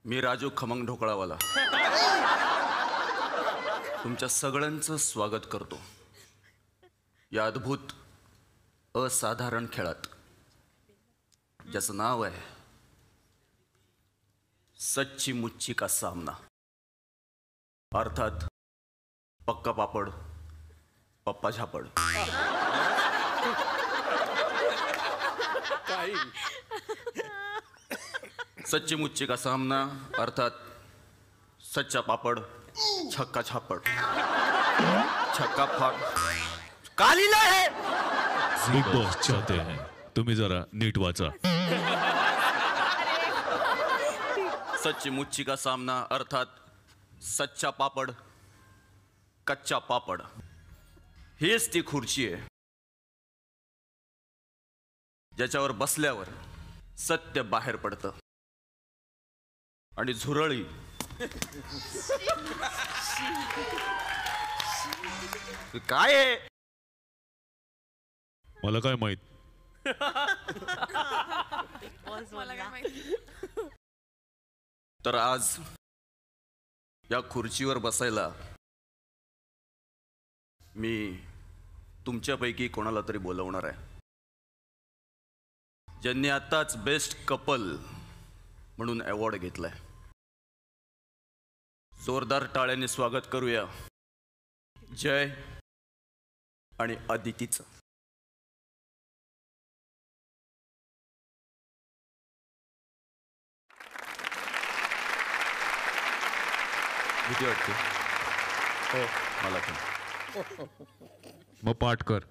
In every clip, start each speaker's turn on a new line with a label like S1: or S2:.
S1: मी राजू खमंग ढोकळावाला तुमच्या सगळ्यांचं स्वागत करतो या अद्भुत असाधारण खेळात ज्याचं नाव आहे सच्ची मुच्ची का सामना अर्थात पक्का पापड पप्पा झापड। सच्ची मुच्ची का सामना अर्थात सच्चा पापड छक्का छापड़ छक्का फाड़ का लिहिलं आहे?
S2: बिग बॉस चाहते हैं तुम्ही जरा नीट वाचा।
S1: सच्ची मुच्ची का सामना अर्थात सच्चा पापड कच्चा पापड हीच ती खुर्ची आहे ज्याच्यावर बसल्यावर सत्य बाहेर पडतं आणि झुरळी काय आहे?
S2: मला काय माहित?
S1: तर आज या खुर्चीवर बसायला मी तुमच्यापैकी कोणाला तरी बोलवणार आहे ज्यांनी आताच बेस्ट कपल म्हणून अवॉर्ड घेतलाय। जोरदार टाळ्यांनी स्वागत करूया जय आणि अदितीचं। भीती वाटते हो मला पण।
S2: मग पाठ कर।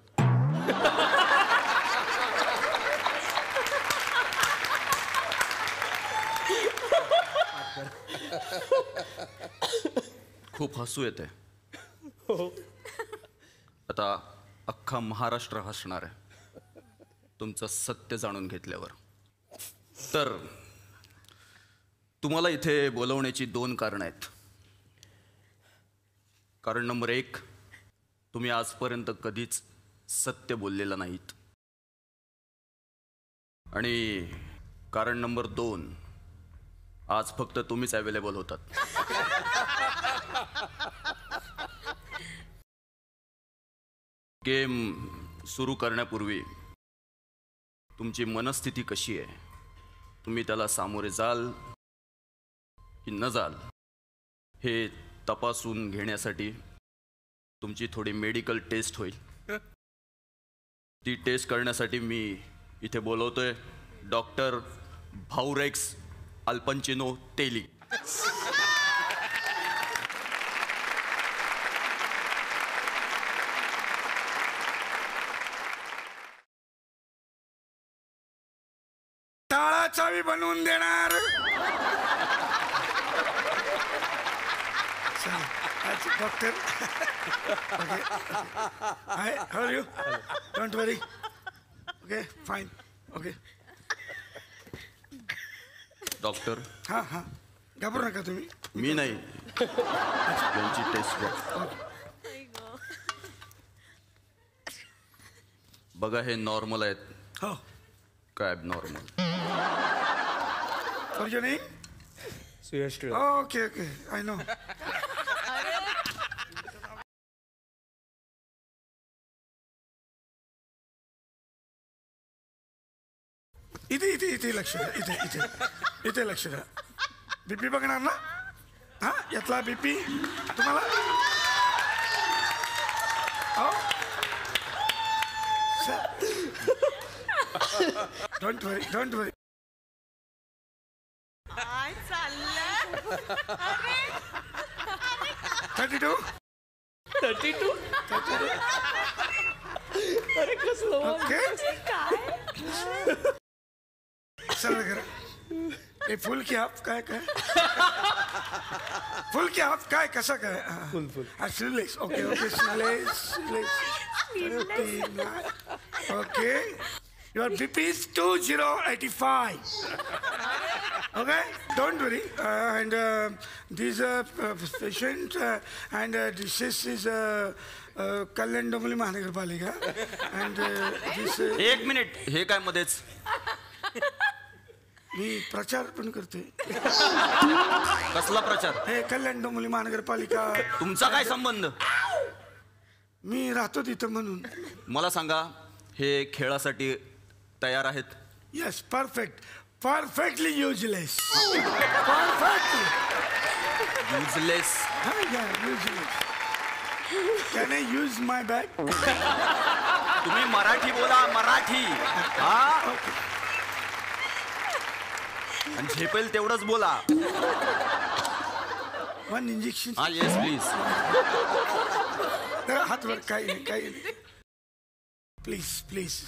S1: खूप हसू येते आता अख्खा महाराष्ट्र हसणार आहे तुमचं सत्य जाणून घेतल्यावर। तर तुम्हाला इथे बोलवण्याची दोन कारणं आहेत। कारण नंबर एक, तुम्ही आजपर्यंत कधीच सत्य बोललेलं नाहीत आणि कारण नंबर दोन, आज फक्त तुम्हीच अवेलेबल होतात। गेम सुरू करण्यापूर्वी तुमची मनस्थिती कशी आहे, तुम्ही त्याला सामोरे जाल की न जाल हे तपासून घेण्यासाठी तुमची थोडी मेडिकल टेस्ट होईल। ती टेस्ट करण्यासाठी मी इथे बोलवतोय डॉक्टर भाऊरेक्स अल्पंचिनो तेली।
S3: टाळा चावी बनवून देणार। Doctor hi, how are you? Don't worry, okay fine, okay.
S1: Doctor
S3: हाँ हाँ घाबरू नका तुम्ही।
S1: मी नाही यांची टेस्ट घ्या। बघा हे नॉर्मल आहेत
S3: हो
S1: काय abnormal?
S3: For your name?
S4: Suyash Tilak.
S3: Okay okay I know. इथे इथे इथे लक्ष द्या, इथे इथे इथे लक्ष द्या। बीपी बघणार ना? हा यातला बीपी तुम्हाला डोंट वरी डोंट वरी।
S5: काय चाललंय?
S3: 32
S4: 32 अरे कसलं
S3: ओके
S5: काय?
S3: चला करा हे फुल की हाफ काय काय फुल की हाफ काय कसा काय?
S4: फुल फुल
S3: sleeveless okay okay sleeveless okay your BP is 2085 okay don't worry and this patient and this is Kalyan Dombivli महानगरपालिका and this
S1: एक मिनिट हे काय मध्येच
S3: मी प्रचार पण करतोय.
S1: कसला प्रचार?
S3: हे कल्याण डोंबिवली महानगरपालिका.
S1: तुमचा काय संबंध?
S3: मी राहतो तिथं म्हणून.
S1: मला सांगा, हे खेळासाठी तयार आहेत?
S3: Yes, perfectly useless. Perfectly
S1: useless?
S3: Useless. Can I use my bag?
S1: तुम्ही मराठी बोला, मराठी. हा, आणि झेपेल तेवढंच बोला.
S3: One injection.
S1: हा, येस प्लीज.
S3: हातवर काही नाही. प्लीज.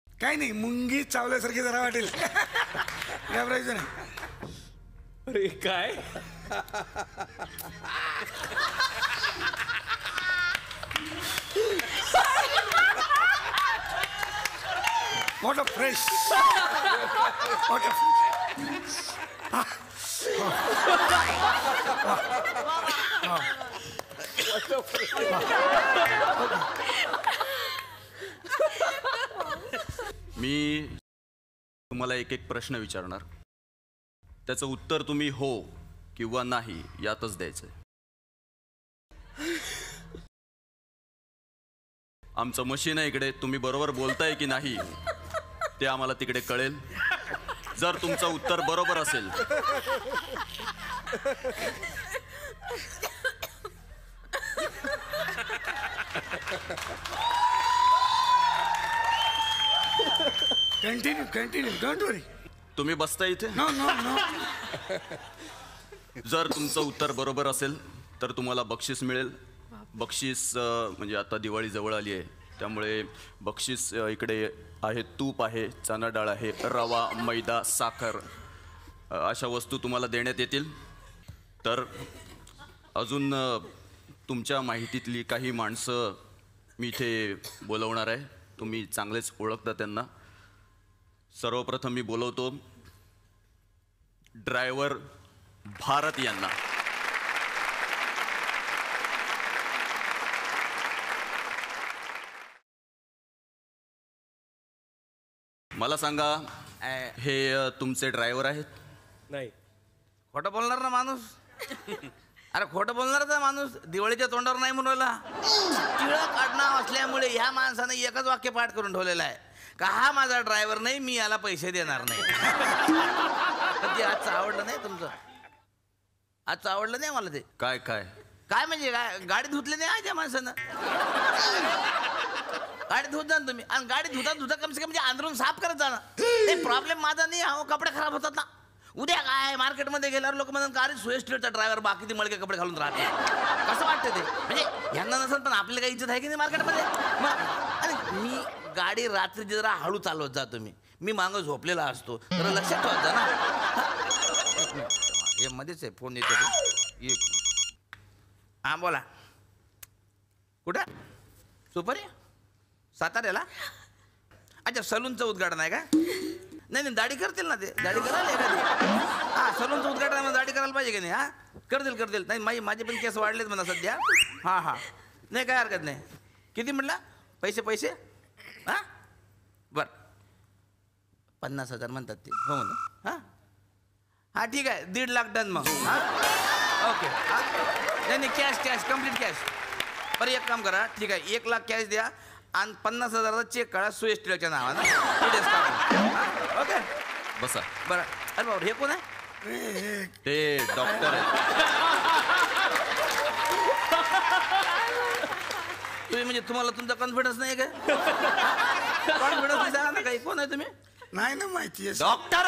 S3: काही नाही, मुंगी चावल्यासारखी जरा वाटेल. घाबरायचं नाही.
S4: अरे काय?
S3: What a fresh.
S1: मी तुम्हाला एक प्रश्न विचारणार, त्याचं उत्तर तुम्ही हो किंवा नाही यातच द्यायचंय. आमचं मशीन आहे इकडे, तुम्ही बरोबर बोलताय की नाही ते आम्हाला तिकडे कळेल. जर तुमचं उत्तर बरोबर असेल
S3: कंटिन्यू डोंट वरी.
S1: तुम्ही बसता इथे.
S3: नो.
S1: जर तुमचं उत्तर बरोबर असेल तर तुम्हाला बक्षीस मिळेल. बक्षीस म्हणजे आता दिवाळी जवळ आली आहे, त्यामुळे बक्षीस इकडे आहे. तूप आहे, चणा डाळ आहे, रवा, मैदा, साखर अशा वस्तू तुम्हाला देण्यात येतील. तर अजून तुमच्या माहितीतली काही माणसं मी इथे बोलवणार आहे. तुम्ही चांगलेच ओळखता त्यांना. सर्वप्रथम मी बोलवतो ड्रायव्हर भारत यांना. मला सांगा, हे तुमचे ड्रायव्हर आहेत?
S4: नाही.
S6: खोटं बोलणार ना माणूस. अरे खोटं बोलणारचा माणूस दिवाळीच्या तोंडावर नाही म्हणून टिळक आडनाव असल्यामुळे ह्या माणसाने एकच वाक्य पाठ करून ठेवलेलं आहे का हा माझा ड्रायव्हर नाही, मी याला पैसे देणार नाही. पण ते आजचं आवडलं नाही तुमचं. आजचं आवडलं नाही मला ते.
S1: काय
S6: काय म्हणजे काय? गाडी धुतली नाही आज या माणसानं. गाडी धुत जा ना तुम्ही, आणि गाडी धुता कम से कम म्हणजे अंदरून साफ करत जा ना. ते प्रॉब्लेम माझा नाही, अहो कपडे खराब होतात ना. उद्या काय मार्केटमध्ये गेल्यावर लोक म्हणतात का अरे सुएस्ट्रीटचा ड्रायव्हर बाकी ते मळके कपडे घालून राहते. कसं वाटतं ते? म्हणजे यांना नसेल पण आपली काही इज्जत आहे की नाही मार्केटमध्ये. मग आणि मी गाडी रात्रीची जरा हळू चालवत जातो. मी मागं झोपलेला असतो, जरा लक्षात ठेवत जा ना. हे मध्येच आहे फोन येतो. हा बोला. कुठं? सुपारी साताऱ्याला? अच्छा, सलूनचं उद्घाटन आहे का? नाही दाढी करतील ना ते. दाढी करायला एखादी. हा, सलूनचं उद्घाटन दाढी करायला पाहिजे की नाही? हा, करतील. नाही माझे पण केस वाढलेत म्हणा सध्या. हा नाही काय हरकत नाही. किती म्हटलं? पैसे हा बरं 50,000 म्हणतात ते. हो म्हणून हा ठीक आहे. 1.5 लाख डन मग. हा ओके. नाही कॅश कम्प्लीट कॅश. बरं एक काम करा, ठीक आहे 1 लाख कॅश द्या आणि 50,000चा चेक काढा सुएस्ट्रीटच्या नावानं. ओके
S1: बसा.
S6: बरं. अरे बाबा हे कोण आहे?
S1: ते डॉक्टर आहेत.
S6: तुम्ही म्हणजे तुम्हाला तुमचा कॉन्फिडन्स नाही का? कॉन्फिडन्स नाही सांगा ना काही. कोण आहे तुम्ही?
S3: नाही ना माहिती.
S1: डॉक्टर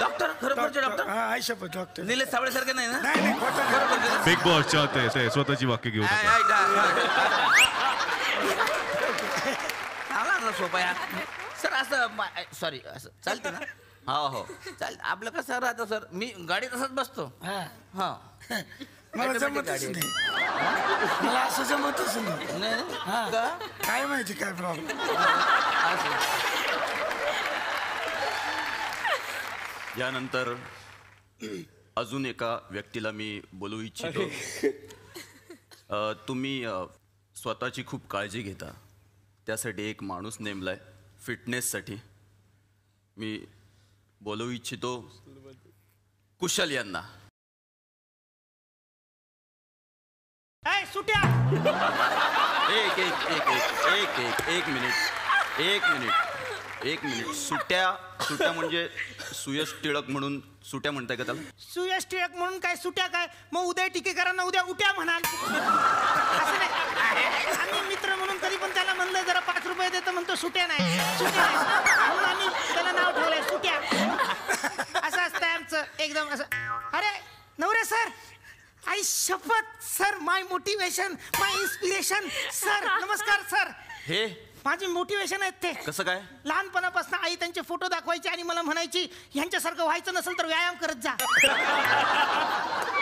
S6: डॉक्टर खरोखरचे डॉक्टर?
S3: हा, आई शपथ डॉक्टर.
S6: निलेश सावळेसारखे नाही ना?
S3: नाही खोटं.
S2: बिग बॉस चाहते हैं ते स्वतःची वाक्य घेऊ नका.
S6: सोपा या सर. असं सॉरी, असं चालतं ना?
S1: हो
S6: चाल. आपलं कसं राहतं सर, मी गाडी तसंच बसतो. हा
S3: मला जमतच नाही. मला असं जमतच नाही.
S6: का?
S3: काय माहिती काय प्रॉब्लेम.
S1: यानंतर अजून एका व्यक्तीला मी बोलू इच्छितो. तुम्ही स्वतःची खूप काळजी घेता, त्यासाठी एक माणूस नेमलाय फिटनेससाठी. मी बोलवू इच्छितो कुशल यांना.
S7: सुट्या
S1: एक मिनिट. सुट्या म्हणजे सुयश टिळक म्हणून सुट्या म्हणताय का त्याला?
S7: सुयश टिळक म्हणून काय सुट्या काय? मग उद्या टिकेकरांना उद्या उट्या म्हणाल. असं नाही. आम्ही मित्र म्हणून तरी पण त्याला म्हणलं जरा 5 रुपये देतो म्हणतो सुट्या नाही. म्हणून आम्ही त्याला नाव ठेवलंय सुट्या. असं असतंय आमचं एकदम असं. अरे नवरे सर, आई शपथ सर, माय मोटिवेशन, माय इन्स्पिरेशन सर. नमस्कार सर.
S1: हे
S7: माझी मोटिवेशन आहेत ते.
S1: कसं काय?
S7: लहानपणापासून आई त्यांचे फोटो दाखवायची आणि मला म्हणायची ह्यांच्यासारखं व्हायचं नसेल तर व्यायाम करत जा.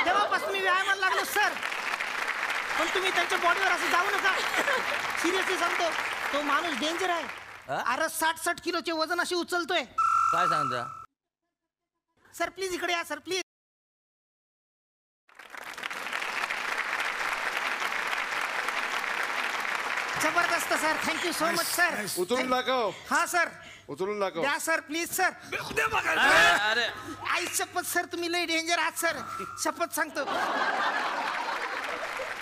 S7: तेव्हापासून मी व्यायामाला लागलो सर. पण तुम्ही त्यांच्या बॉडीवर असं जाऊ नका. सिरियसली सांगतो, तो माणूस डेंजर आहे. अरे 60-60 किलोचे वजन अशी उचलतोय.
S6: काय सांगता?
S7: सर प्लीज इकडे या सर प्लीज. जबरदस्त sir, thank you so much sir.
S4: उचलून दाखव.
S7: हा सर,
S4: उचलून दाखव.
S7: द्या सर प्लीज सर.
S6: अरे
S7: आई शपथ सर, तुम्ही लय डेंजर आहात सर. शपथ सांगतो.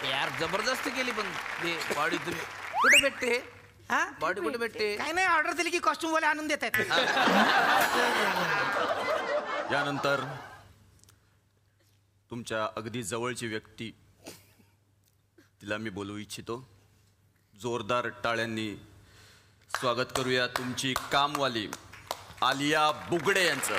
S6: यार जबरदस्त केली पण ते बॉडी तुम्ही कुठे भेटते?
S7: हा
S6: बॉडी कुठे भेटते?
S7: काय नाही, ऑर्डर दिली की कॉस्ट्युम वाले आणून देत आहेत.
S1: यानंतर तुमच्या अगदी जवळची व्यक्ती, तिला मी बोलवू इच्छितो. जोरदार टाळ्यांनी स्वागत करूया तुमची कामवाली आलिया बुगडे यांचं.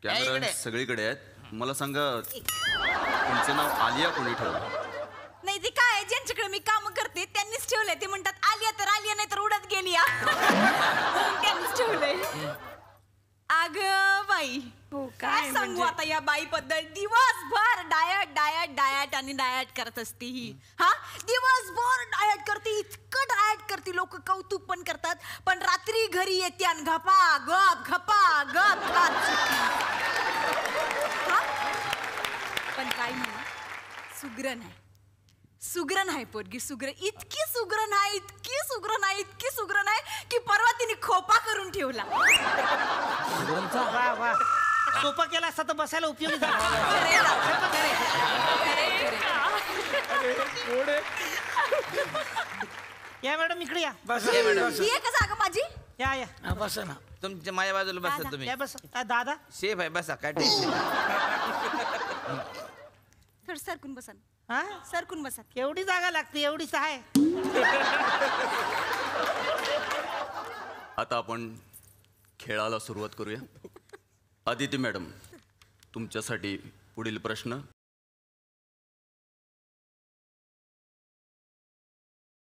S1: कॅमेरा
S6: इकडे.
S1: सगळीकडे आहेत. मला सांगा, तुमचं नाव आलिया कोणी ठेवलं?
S5: नाही ती काय, ज्यांच्याकडे मी काम करते त्यांनीच ठेवलंय. ते म्हणतात आलिया तर आलिया, नाही तर उडत गेली. म्हणून त्यांनीच ठेवलंय. अग बाई, काय सांगू आता या बाई बद्दल. दिवसभर डायट डायट डायट आणि डायट करत असते ही. हा, दिवसभर डायट करते, इतकं डायट करते, लोक कौतुक पण करतात. पण रात्री घरी येते आणि घपा गप खात सुटते. हा? पण काय म्हणा, सुग्रण आहे. सुग्रण आहे पोरगी, सुग्रण. इतकी सुग्रण आहे, इतकी सुग्रण आहे, इतकी सुग्रण आहे की परवा तिने खोपा करून ठेवला.
S7: वा वा, सोपा केला असता तर बसायला उपयोगी झाला. या मॅडम इकडे या.
S5: ही आहे का जागा माझी?
S7: या या.
S3: बसा ना.
S6: तुमच्या माझ्या बाजूला बसा तुम्ही.
S7: या बस. दादा
S6: शेफ आहे, बसा. काय टेन्शन?
S5: थोडं सरकून बसा.
S7: हा,
S5: सरकून बसा.
S7: एवढी जागा लागते, एवढीच आहे.
S1: आता आपण खेळाला सुरुवात करूया. आदिती मॅडम, तुमच्यासाठी पुढील प्रश्न.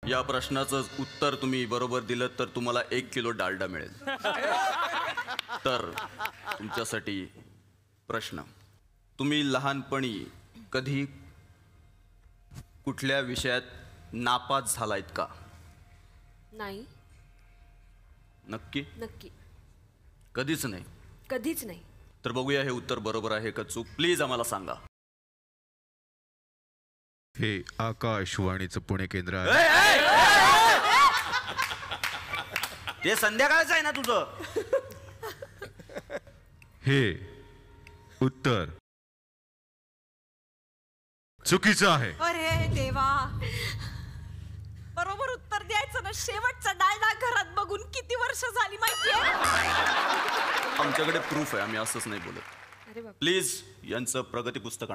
S1: या प्रश्नाचं उत्तर तुम्ही बरोबर दिलं तर तुम्हाला 1 किलो डालडा मिळेल. तर तुमच्यासाठी प्रश्न. तुम्ही लहानपणी कधी कुठल्या विषयात नापास झालायत का?
S8: नाही.
S1: नक्की?
S8: नक्की
S1: कधीच नाही?
S8: कधीच नाही.
S1: तर बघूया हे उत्तर बरोबर आहे का चूक. प्लीज आम्हाला सांगा.
S2: हे आकाशवाणीचं पुणे केंद्र आहे.
S1: ते संध्याकाळचं आहे ना तुझं.
S2: हे उत्तर चुकीचं आहे.
S5: अरे देवा, बरोबर उत्तर द्यायचं ना. शेवटचा डाळडा घरात बघून किती वर्ष झाली माहितीये?
S1: आमच्याकडे प्रूफ आहे, आम्ही असंच नाही बोलत.
S8: अरे बाप.
S1: प्लीज यांचं प्रगती पुस्तक